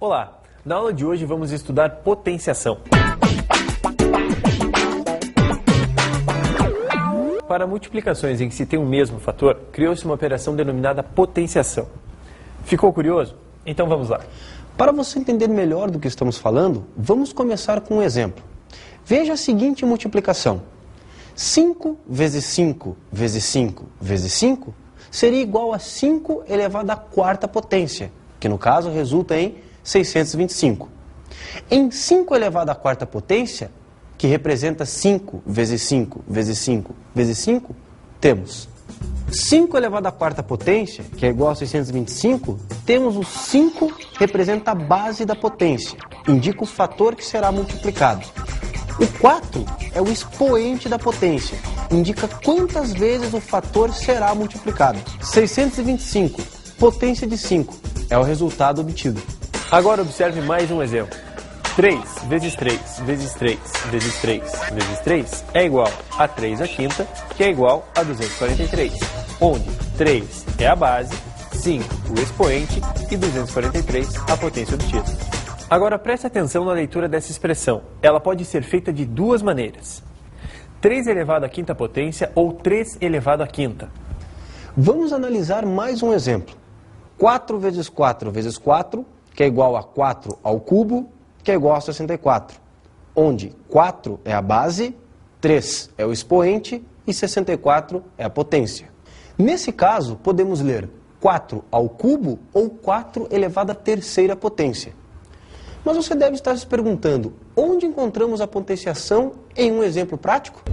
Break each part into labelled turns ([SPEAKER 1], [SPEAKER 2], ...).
[SPEAKER 1] Olá! Na aula de hoje vamos estudar potenciação. Para multiplicações em que se tem o mesmo fator, criou-se uma operação denominada potenciação. Ficou curioso? Então vamos lá.
[SPEAKER 2] Para você entender melhor do que estamos falando, vamos começar com um exemplo. Veja a seguinte multiplicação. 5 vezes 5 vezes 5 vezes 5 seria igual a 5 elevado à quarta potência, que no caso resulta em 625. Em 5 elevado à quarta potência, que representa 5 vezes 5 vezes 5 vezes 5, temos 5 elevado à quarta potência, que é igual a 625, temos o 5 representa a base da potência, indica o fator que será multiplicado. O 4 é o expoente da potência, indica quantas vezes o fator será multiplicado. 625, potência de 5, é o resultado obtido.
[SPEAKER 1] Agora observe mais um exemplo. 3 vezes 3 vezes 3 vezes 3 vezes 3 é igual a 3 à quinta, que é igual a 243, onde 3 é a base, 5 o expoente e 243 a potência obtida. Agora preste atenção na leitura dessa expressão. Ela pode ser feita de duas maneiras. 3 elevado à quinta potência ou 3 elevado à quinta.
[SPEAKER 2] Vamos analisar mais um exemplo. 4 vezes 4 vezes 4, que é igual a 4 ao cubo, que é igual a 64, onde 4 é a base, 3 é o expoente e 64 é a potência. Nesse caso, podemos ler 4 ao cubo ou 4 elevado à terceira potência. Mas você deve estar se perguntando, onde encontramos a potenciação em um exemplo prático?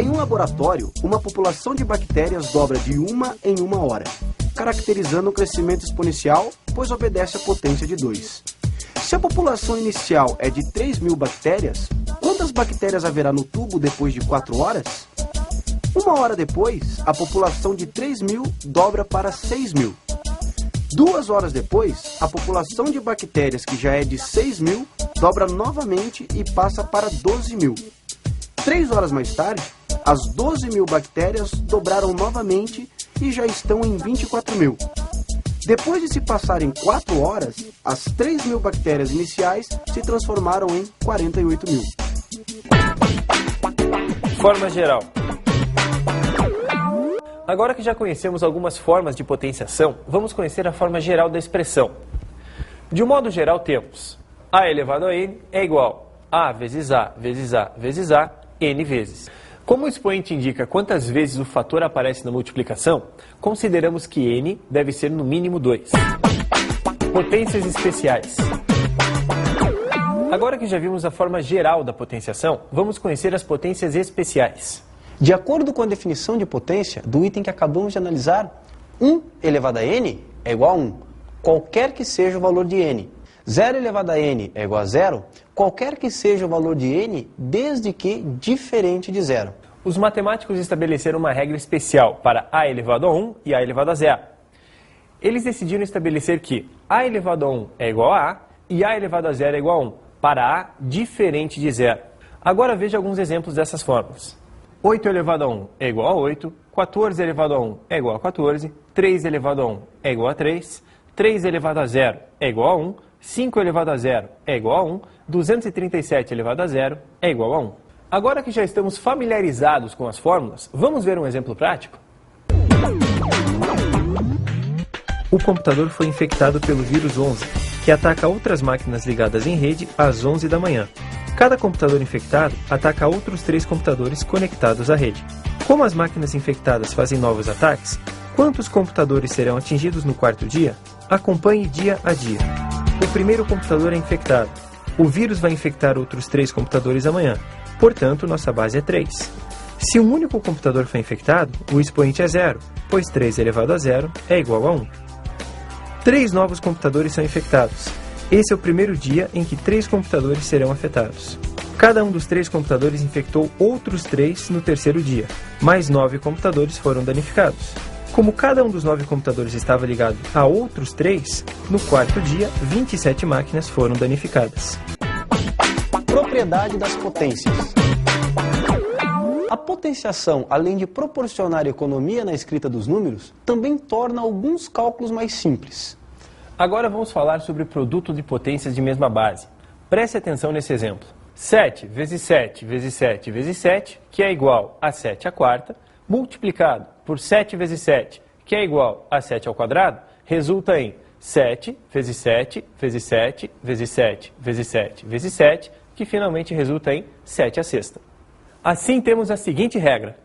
[SPEAKER 2] Em um laboratório, uma população de bactérias dobra de 1 em 1 hora, caracterizando o crescimento exponencial, pois obedece à potência de 2. Se a população inicial é de 3.000 bactérias, quantas bactérias haverá no tubo depois de 4 horas? 1 hora depois, a população de 3.000 dobra para 6.000. 2 horas depois, a população de bactérias que já é de 6.000 dobra novamente e passa para 12.000. 3 horas mais tarde, as 12.000 bactérias dobraram novamente e já estão em 24.000. Depois de se passarem 4 horas, as 3.000 bactérias iniciais se transformaram em 48.000.
[SPEAKER 1] Forma geral. Agora que já conhecemos algumas formas de potenciação, vamos conhecer a forma geral da expressão. De um modo geral, temos A elevado a N é igual a vezes A vezes A vezes A, N vezes. Como o expoente indica quantas vezes o fator aparece na multiplicação, consideramos que N deve ser no mínimo 2. Potências especiais. Agora que já vimos a forma geral da potenciação, vamos conhecer as potências especiais.
[SPEAKER 2] De acordo com a definição de potência do item que acabamos de analisar, 1 elevado a N é igual a 1, qualquer que seja o valor de N. 0 elevado a N é igual a 0, qualquer que seja o valor de N, desde que diferente de 0.
[SPEAKER 1] Os matemáticos estabeleceram uma regra especial para A elevado a 1 e A elevado a 0. Eles decidiram estabelecer que A elevado a 1 é igual a A e A elevado a 0 é igual a 1, para A diferente de 0. Agora veja alguns exemplos dessas fórmulas. 8 elevado a 1 é igual a 8, 14 elevado a 1 é igual a 14, 3 elevado a 1 é igual a 3, 3 elevado a 0 é igual a 1, 5 elevado a 0 é igual a 1, 237 elevado a 0 é igual a 1. Agora que já estamos familiarizados com as fórmulas, vamos ver um exemplo prático? O computador foi infectado pelo vírus 11, que ataca outras máquinas ligadas em rede às 11 da manhã. Cada computador infectado ataca outros 3 computadores conectados à rede. Como as máquinas infectadas fazem novos ataques, quantos computadores serão atingidos no quarto dia? Acompanhe dia a dia. O primeiro computador é infectado. O vírus vai infectar outros 3 computadores amanhã. Portanto, nossa base é 3. Se um único computador foi infectado, o expoente é 0, pois 3 elevado a 0 é igual a 1. 3 novos computadores são infectados. Esse é o primeiro dia em que 3 computadores serão afetados. Cada um dos 3 computadores infectou outros 3 no terceiro dia. Mais 9 computadores foram danificados. Como cada um dos 9 computadores estava ligado a outros 3, no quarto dia, 27 máquinas foram danificadas.
[SPEAKER 2] Propriedade das potências. A potenciação, além de proporcionar economia na escrita dos números, também torna alguns cálculos mais simples.
[SPEAKER 1] Agora vamos falar sobre o produto de potências de mesma base. Preste atenção nesse exemplo. 7 vezes 7 vezes 7 vezes 7, que é igual a 7 à quarta, multiplicado por 7 vezes 7, que é igual a 7 ao quadrado, resulta em 7 vezes 7 vezes 7 vezes 7 vezes 7 vezes 7, que finalmente resulta em 7 à sexta. Assim temos a seguinte regra.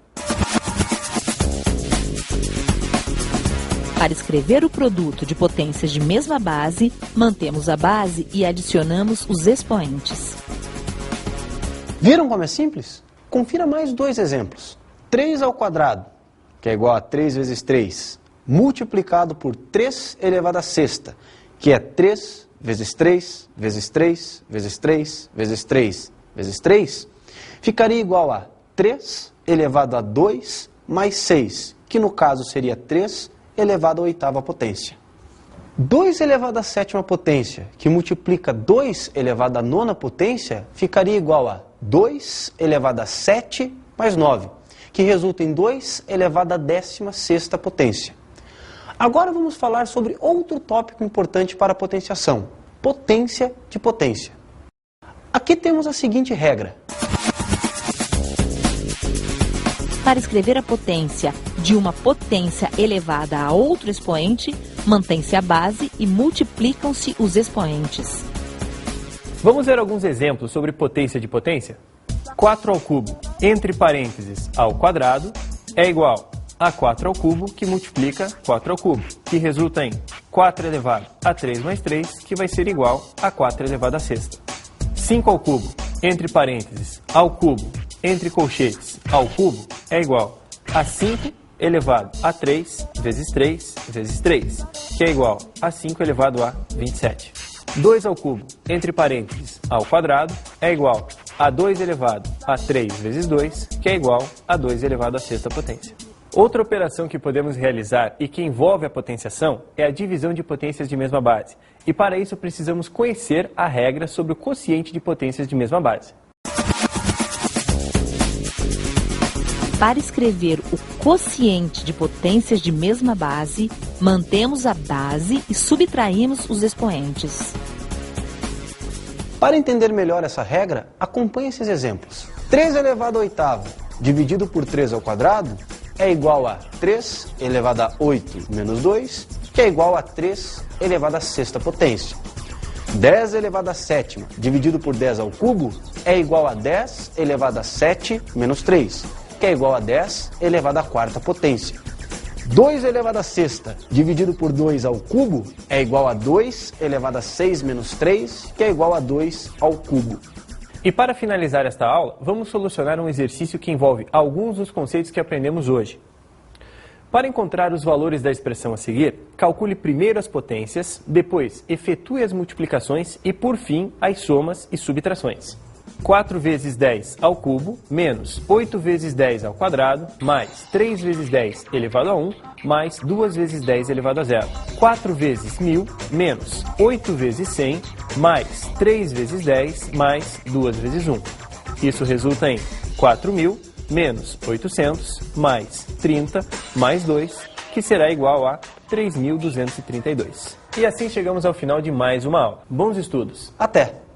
[SPEAKER 3] Para escrever o produto de potências de mesma base, mantemos a base e adicionamos os expoentes.
[SPEAKER 2] Viram como é simples? Confira mais dois exemplos. 3 ao quadrado, que é igual a 3 vezes 3, multiplicado por 3 elevado à sexta, que é 3 vezes 3 vezes 3 vezes 3 vezes 3 vezes 3, ficaria igual a 3 elevado a 2 mais 6, que no caso seria 3 elevado à oitava potência. 2 elevado à sétima potência, que multiplica 2 elevado à nona potência, ficaria igual a 2 elevado a 7 mais 9, que resulta em 2 elevado à 16ª potência. Agora vamos falar sobre outro tópico importante para a potenciação: potência de potência. Aqui temos a seguinte regra.
[SPEAKER 3] Para escrever a potência de uma potência elevada a outro expoente, mantém-se a base e multiplicam-se os expoentes.
[SPEAKER 1] Vamos ver alguns exemplos sobre potência de potência? 4 ao cubo, entre parênteses, ao quadrado, é igual a 4 ao cubo, que multiplica 4 ao cubo, que resulta em 4 elevado a 3 mais 3, que vai ser igual a 4 elevado à sexta. 5 ao cubo, entre parênteses, ao cubo, entre colchetes, ao cubo, é igual a 5 elevado a 3 vezes 3 vezes 3, que é igual a 5 elevado a 27. 2 ao cubo, entre parênteses, ao quadrado, é igual a 2 elevado a 3 vezes 2, que é igual a 2 elevado à sexta potência. Outra operação que podemos realizar e que envolve a potenciação é a divisão de potências de mesma base. E para isso precisamos conhecer a regra sobre o quociente de potências de mesma base.
[SPEAKER 3] Para escrever o quociente de potências de mesma base, mantemos a base e subtraímos os expoentes.
[SPEAKER 2] Para entender melhor essa regra, acompanhe esses exemplos. 3 elevado à oitava dividido por 3 ao quadrado é igual a 3 elevado a 8 menos 2, que é igual a 3 elevado à sexta potência. 10 elevado à sétima dividido por 10 ao cubo é igual a 10 elevado a 7 menos 3, que é igual a 10 elevado à quarta potência. 2 elevado à sexta dividido por 2 ao cubo é igual a 2 elevado a 6 menos 3, que é igual a 2 ao cubo.
[SPEAKER 1] E para finalizar esta aula, vamos solucionar um exercício que envolve alguns dos conceitos que aprendemos hoje. Para encontrar os valores da expressão a seguir, calcule primeiro as potências, depois efetue as multiplicações e, por fim, as somas e subtrações. 4 vezes 10 ao cubo, menos 8 vezes 10 ao quadrado, mais 3 vezes 10 elevado a 1, mais 2 vezes 10 elevado a 0. 4 vezes 1000, menos 8 vezes 100, mais 3 vezes 10, mais 2 vezes 1. Isso resulta em 4.000, menos 800, mais 30, mais 2, que será igual a 3.232. E assim chegamos ao final de mais uma aula. Bons estudos!
[SPEAKER 2] Até!